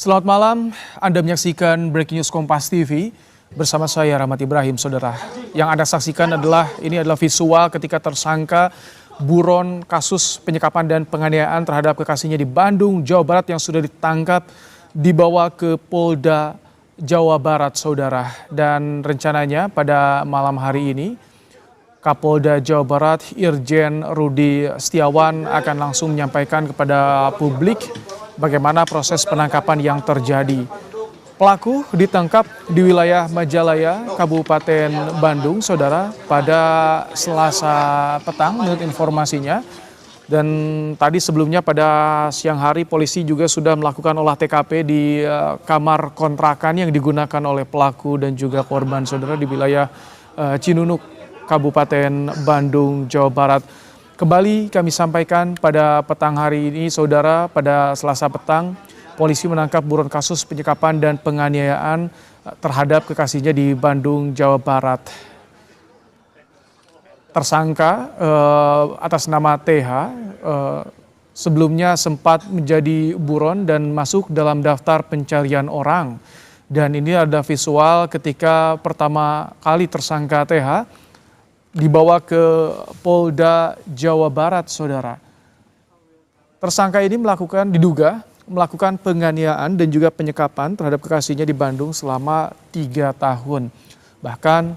Selamat malam, Anda menyaksikan Breaking News Kompas TV bersama saya Rahmat Ibrahim, saudara. Yang Anda saksikan ini adalah visual ketika tersangka buron kasus penyekapan dan penganiayaan terhadap kekasihnya di Bandung, Jawa Barat yang sudah ditangkap dibawa ke Polda Jawa Barat, saudara. Dan rencananya pada malam hari ini Kapolda Jawa Barat Irjen Rudi Setiawan akan langsung menyampaikan kepada publik bagaimana proses penangkapan yang terjadi. Pelaku ditangkap di wilayah Majalaya, Kabupaten Bandung, saudara, pada Selasa petang menurut informasinya. Dan tadi sebelumnya pada siang hari polisi juga sudah melakukan olah TKP di kamar kontrakan yang digunakan oleh pelaku dan juga korban, saudara, di wilayah Cinunuk, Kabupaten Bandung, Jawa Barat. Kembali kami sampaikan pada petang hari ini, saudara, pada Selasa petang, polisi menangkap buron kasus penyekapan dan penganiayaan terhadap kekasihnya di Bandung, Jawa Barat. Tersangka atas nama TH sebelumnya sempat menjadi buron dan masuk dalam daftar pencarian orang. Dan ini ada visual ketika pertama kali tersangka TH dibawa ke Polda Jawa Barat, saudara. Tersangka ini diduga melakukan penganiayaan dan juga penyekapan terhadap kekasihnya di Bandung selama 3 tahun. Bahkan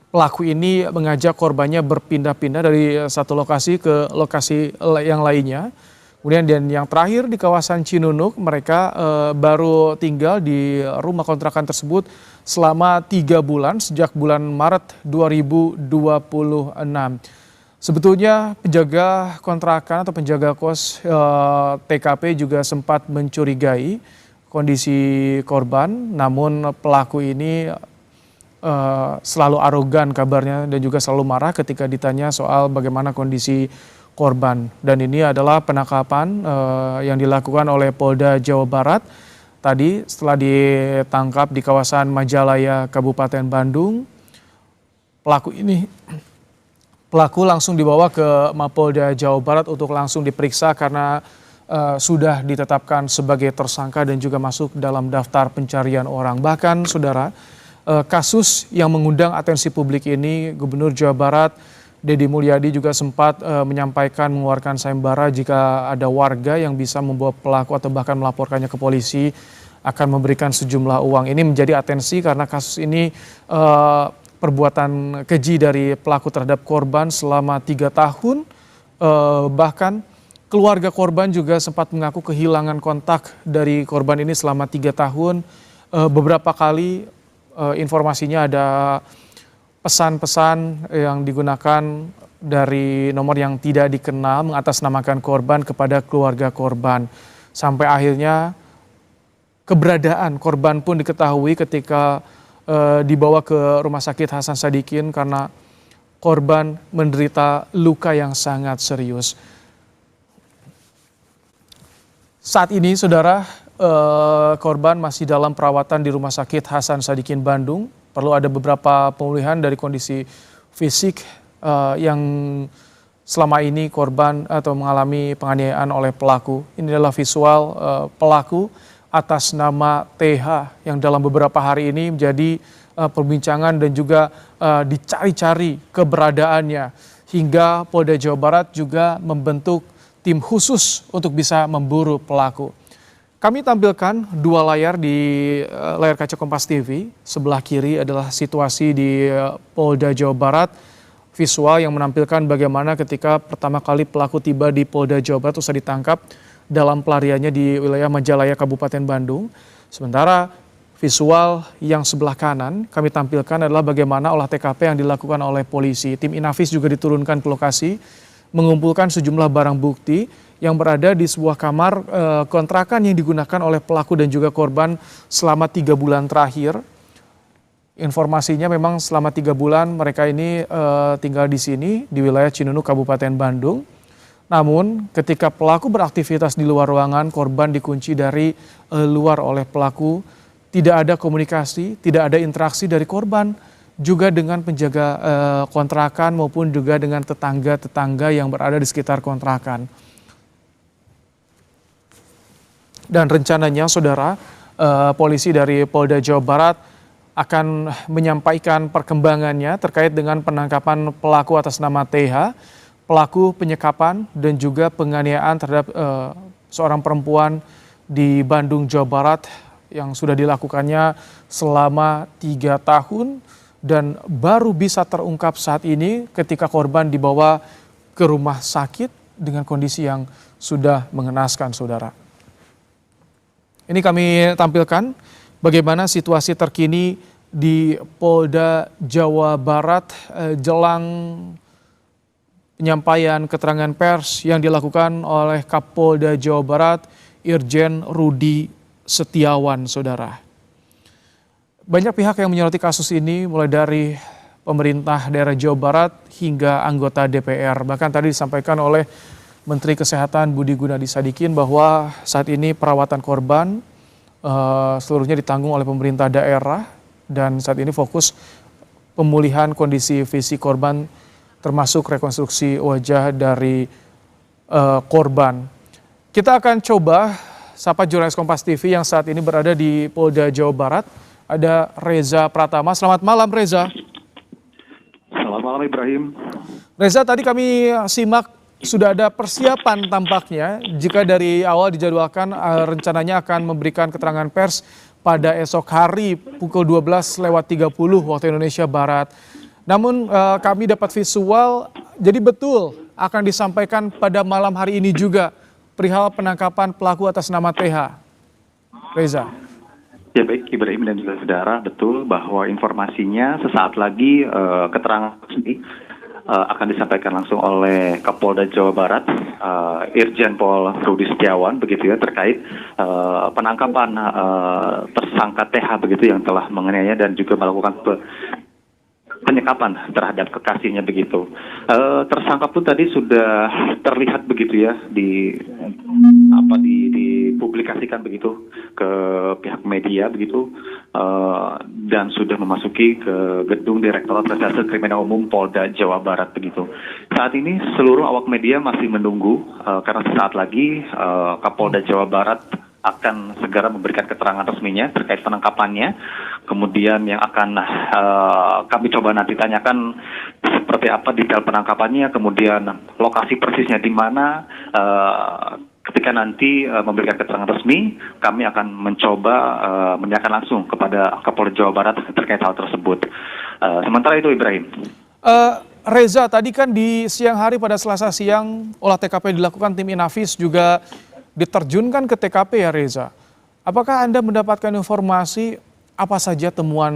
pelaku ini mengajak korbannya berpindah-pindah dari satu lokasi ke lokasi yang lainnya. Kemudian dan yang terakhir di kawasan Cinunuk, mereka baru tinggal di rumah kontrakan tersebut selama 3 bulan sejak bulan Maret 2026. Sebetulnya penjaga kontrakan atau penjaga kos TKP juga sempat mencurigai kondisi korban, namun pelaku ini selalu arogan kabarnya dan juga selalu marah ketika ditanya soal bagaimana kondisi korban. Dan ini adalah penangkapan yang dilakukan oleh Polda Jawa Barat tadi setelah ditangkap di kawasan Majalaya, Kabupaten Bandung. Pelaku langsung dibawa ke Mapolda Jawa Barat untuk langsung diperiksa karena sudah ditetapkan sebagai tersangka dan juga masuk dalam daftar pencarian orang. Bahkan, saudara, kasus yang mengundang atensi publik ini, Gubernur Jawa Barat Deddy Mulyadi juga sempat mengeluarkan sayembara jika ada warga yang bisa membawa pelaku atau bahkan melaporkannya ke polisi akan memberikan sejumlah uang. Ini menjadi atensi karena kasus ini perbuatan keji dari pelaku terhadap korban selama 3 tahun. Bahkan keluarga korban juga sempat mengaku kehilangan kontak dari korban ini selama 3 tahun. Beberapa kali informasinya ada pesan-pesan yang digunakan dari nomor yang tidak dikenal mengatasnamakan korban kepada keluarga korban. Sampai akhirnya keberadaan korban pun diketahui ketika dibawa ke Rumah Sakit Hasan Sadikin karena korban menderita luka yang sangat serius. Saat ini, saudara, korban masih dalam perawatan di Rumah Sakit Hasan Sadikin Bandung. Perlu ada beberapa pemulihan dari kondisi fisik yang selama ini korban atau mengalami penganiayaan oleh pelaku. Ini adalah visual pelaku atas nama TH yang dalam beberapa hari ini menjadi perbincangan dan juga dicari-cari keberadaannya. Hingga Polda Jawa Barat juga membentuk tim khusus untuk bisa memburu pelaku. Kami tampilkan 2 layar di layar kaca Kompas TV. Sebelah kiri adalah situasi di Polda Jawa Barat. Visual yang menampilkan bagaimana ketika pertama kali pelaku tiba di Polda Jawa Barat usai ditangkap dalam pelariannya di wilayah Majalaya, Kabupaten Bandung. Sementara visual yang sebelah kanan kami tampilkan adalah bagaimana olah TKP yang dilakukan oleh polisi. Tim Inafis juga diturunkan ke lokasi mengumpulkan sejumlah barang bukti yang berada di sebuah kamar kontrakan yang digunakan oleh pelaku dan juga korban selama 3 bulan terakhir. Informasinya memang selama 3 bulan mereka ini tinggal di sini di wilayah Cinunuk, Kabupaten Bandung. Namun ketika pelaku beraktivitas di luar ruangan, korban dikunci dari luar oleh pelaku. Tidak ada komunikasi, tidak ada interaksi dari korban juga dengan penjaga kontrakan maupun juga dengan tetangga-tetangga yang berada di sekitar kontrakan. Dan rencananya saudara, polisi dari Polda Jawa Barat akan menyampaikan perkembangannya terkait dengan penangkapan pelaku atas nama TH, pelaku penyekapan dan juga penganiayaan terhadap seorang perempuan di Bandung, Jawa Barat yang sudah dilakukannya selama 3 tahun dan baru bisa terungkap saat ini ketika korban dibawa ke rumah sakit dengan kondisi yang sudah mengenaskan, saudara. Ini kami tampilkan bagaimana situasi terkini di Polda Jawa Barat jelang penyampaian keterangan pers yang dilakukan oleh Kapolda Jawa Barat Irjen Rudi Setiawan, saudara. Banyak pihak yang menyoroti kasus ini mulai dari pemerintah daerah Jawa Barat hingga anggota DPR. Bahkan tadi disampaikan oleh Menteri Kesehatan Budi Gunadi Sadikin bahwa saat ini perawatan korban seluruhnya ditanggung oleh pemerintah daerah dan saat ini fokus pemulihan kondisi fisik korban termasuk rekonstruksi wajah dari korban. Kita akan coba sapa jurnalis Kompas TV yang saat ini berada di Polda Jawa Barat. Ada Reza Pratama. Selamat malam Reza. Selamat malam Ibrahim. Reza, tadi kami simak sudah ada persiapan tampaknya jika dari awal dijadwalkan rencananya akan memberikan keterangan pers pada esok hari pukul 12.30 waktu Indonesia Barat. Namun kami dapat visual, jadi betul akan disampaikan pada malam hari ini juga perihal penangkapan pelaku atas nama TH. Reza. Ya baik Ibrahim dan juga saudara, betul bahwa informasinya sesaat lagi keterangan resmi akan disampaikan langsung oleh Kapolda Jawa Barat, Irjen Pol Rudi Setiawan, begitu ya, terkait penangkapan tersangka TH begitu yang telah menganiaya dan juga melakukan penyekapan terhadap kekasihnya begitu. Tersangka pun tadi sudah terlihat begitu ya dipublikasikan begitu ke pihak media begitu dan sudah memasuki ke gedung Direktorat Reserse Kriminal Umum Polda Jawa Barat begitu. Saat ini seluruh awak media masih menunggu karena sesaat lagi Kapolda Jawa Barat akan segera memberikan keterangan resminya terkait penangkapannya. Kemudian yang akan kami coba nanti tanyakan seperti apa detail penangkapannya, kemudian lokasi persisnya di mana. Ketika nanti memberikan keterangan resmi, kami akan mencoba menanyakan langsung kepada Kapolda Jawa Barat terkait hal tersebut. Sementara itu Ibrahim. Reza, tadi kan di siang hari pada Selasa siang olah TKP dilakukan, tim Inafis juga diterjunkan ke TKP ya Reza. Apakah Anda mendapatkan informasi apa saja temuan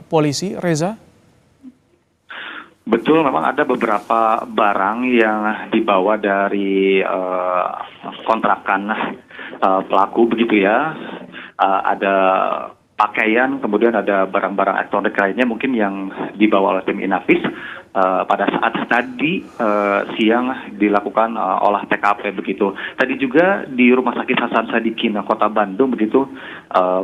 polisi, Reza? Betul, memang ada beberapa barang yang dibawa dari kontrakan pelaku begitu ya. Ada pakaian, kemudian ada barang-barang elektronik lainnya mungkin yang dibawa oleh tim Inafis pada saat tadi siang dilakukan olah TKP begitu. Tadi juga di Rumah Sakit Hasan Sadikin Kota Bandung begitu,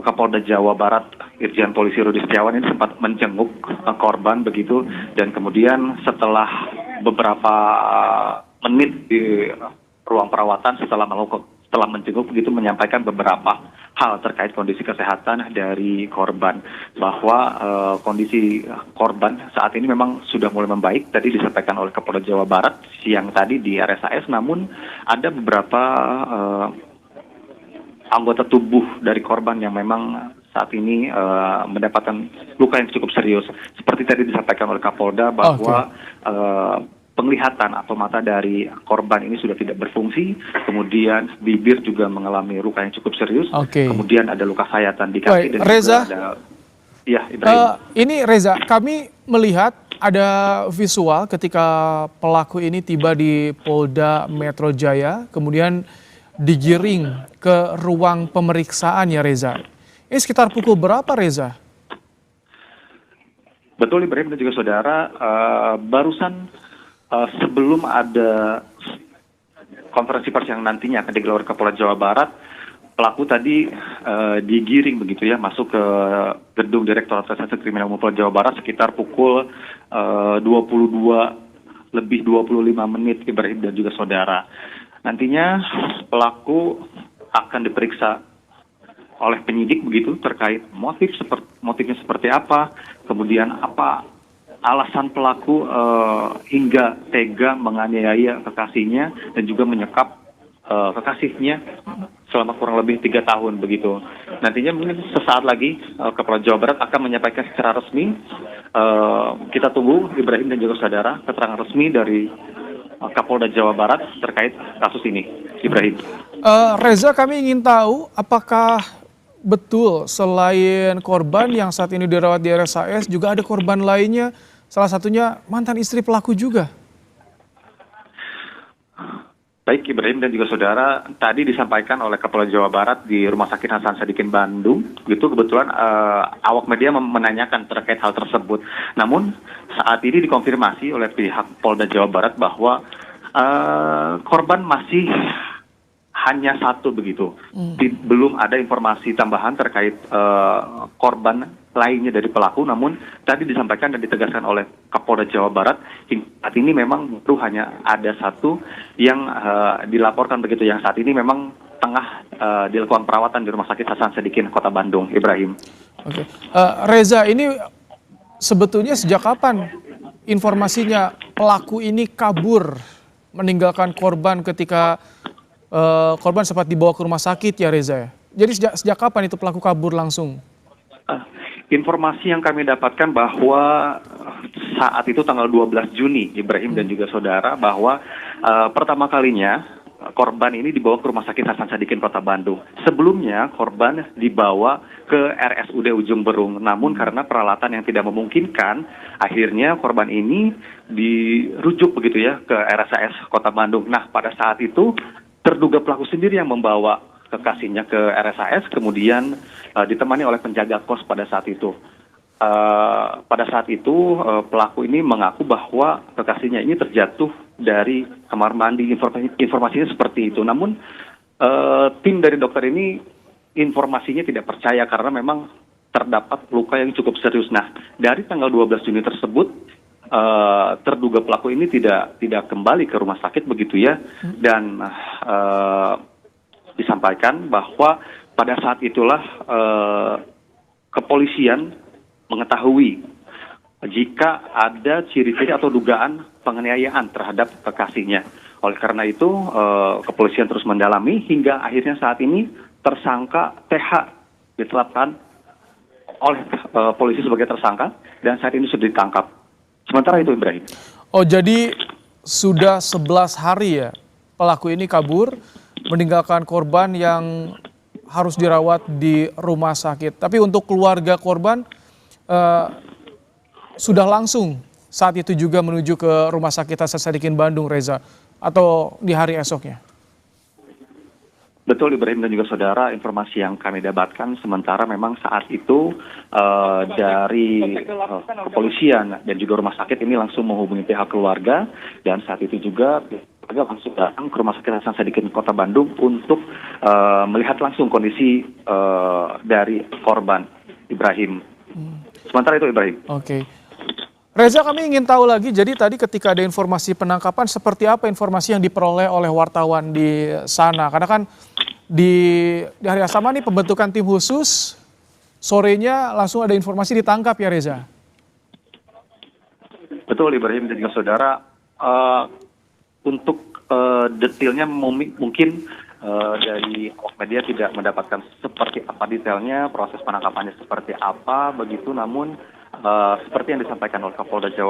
Kapolda Jawa Barat Irjen Polisi Rudi Setiawan ini sempat menjenguk korban begitu, dan kemudian setelah beberapa menit di ruang perawatan setelah menjenguk begitu menyampaikan beberapa hal terkait kondisi kesehatan dari korban, bahwa kondisi korban saat ini memang sudah mulai membaik. Tadi disampaikan oleh Kapolda Jawa Barat siang tadi di RSAS, namun ada beberapa anggota tubuh dari korban yang memang saat ini mendapatkan luka yang cukup serius. Seperti tadi disampaikan oleh Kapolda bahwa penglihatan atau mata dari korban ini sudah tidak berfungsi, kemudian bibir juga mengalami luka yang cukup serius, kemudian ada luka sayatan di kaki. Dan Reza, juga ada, ya Ibrahim. Ini Reza, kami melihat ada visual ketika pelaku ini tiba di Polda Metro Jaya, kemudian digiring ke ruang pemeriksaan ya Reza. Ini sekitar pukul berapa Reza? Betul Ibrahim dan juga saudara, barusan sebelum ada konferensi pers yang nantinya akan digelar Kapolda Jawa Barat, pelaku tadi digiring begitu ya masuk ke gedung Direktorat Reserse Kriminal Umum Polda Jawa Barat sekitar pukul 22 lebih 25 menit Ibrahim dan juga saudara. Nantinya pelaku akan diperiksa oleh penyidik begitu terkait motifnya seperti apa, kemudian apa alasan pelaku hingga tega menganiaya kekasihnya dan juga menyekap kekasihnya selama kurang lebih 3 tahun begitu. Nantinya mungkin sesaat lagi Kapolda Jawa Barat akan menyampaikan secara resmi. Kita tunggu Ibrahim dan juga saudara keterangan resmi dari Kapolda Jawa Barat terkait kasus ini. Ibrahim. Reza, kami ingin tahu apakah betul selain korban yang saat ini dirawat di RSAS juga ada korban lainnya, salah satunya mantan istri pelaku juga. Baik Ibrahim dan juga saudara, tadi disampaikan oleh Kapolda Jawa Barat di Rumah Sakit Hasan Sadikin Bandung, gitu kebetulan awak media menanyakan terkait hal tersebut. Namun saat ini dikonfirmasi oleh pihak Polda Jawa Barat bahwa korban masih hanya satu begitu. Belum ada informasi tambahan terkait korban lainnya dari pelaku, namun tadi disampaikan dan ditegaskan oleh Kapolda Jawa Barat, saat ini memang baru hanya ada satu yang dilaporkan begitu, yang saat ini memang tengah dilakukan perawatan di Rumah Sakit Hasan Sadikin Kota Bandung, Ibrahim. Oke. Reza, ini sebetulnya sejak kapan informasinya pelaku ini kabur meninggalkan korban ketika korban sempat dibawa ke rumah sakit ya Reza ya? Jadi sejak kapan itu pelaku kabur langsung? Informasi yang kami dapatkan bahwa saat itu tanggal 12 Juni, Ibrahim dan juga saudara, bahwa pertama kalinya korban ini dibawa ke Rumah Sakit Hasan Sadikin Kota Bandung. Sebelumnya korban dibawa ke RSUD Ujung Berung, namun karena peralatan yang tidak memungkinkan, akhirnya korban ini dirujuk begitu ya ke RSAS Kota Bandung. Nah, pada saat itu terduga pelaku sendiri yang membawa kekasihnya ke RSAS, kemudian ditemani oleh penjaga kos pada saat itu. Pada saat itu pelaku ini mengaku bahwa kekasihnya ini terjatuh dari kamar mandi, informasinya seperti itu. Namun tim dari dokter ini informasinya tidak percaya karena memang terdapat luka yang cukup serius. Nah, dari tanggal 12 Juni tersebut terduga pelaku ini tidak kembali ke rumah sakit begitu ya, dan disampaikan bahwa pada saat itulah kepolisian mengetahui jika ada ciri-ciri atau dugaan penganiayaan terhadap kekasihnya. Oleh karena itu kepolisian terus mendalami hingga akhirnya saat ini tersangka TH ditetapkan oleh polisi sebagai tersangka dan saat ini sudah ditangkap. Sementara itu Ibrahim. Oh, jadi sudah 11 hari ya pelaku ini kabur meninggalkan korban yang harus dirawat di rumah sakit. Tapi untuk keluarga korban sudah langsung saat itu juga menuju ke Rumah Sakit Hasan Sadikin Bandung, Reza, atau di hari esoknya? Betul Ibrahim dan juga saudara, informasi yang kami dapatkan sementara memang saat itu dari kepolisian dan juga rumah sakit ini langsung menghubungi pihak keluarga, dan saat itu juga keluarga langsung datang ke Rumah Sakit Hasan Sadikin Kota Bandung untuk melihat langsung kondisi dari korban, Ibrahim. Sementara itu Ibrahim. Oke. Reza, kami ingin tahu lagi, jadi tadi ketika ada informasi penangkapan, seperti apa informasi yang diperoleh oleh wartawan di sana? Karena kan di hari yang sama nih pembentukan tim khusus, sorenya langsung ada informasi ditangkap ya Reza? Betul Ibrahim dan juga saudara, untuk detailnya mungkin dari awak media tidak mendapatkan seperti apa detailnya, proses penangkapannya seperti apa begitu, namun seperti yang disampaikan oleh Kapolda Jawa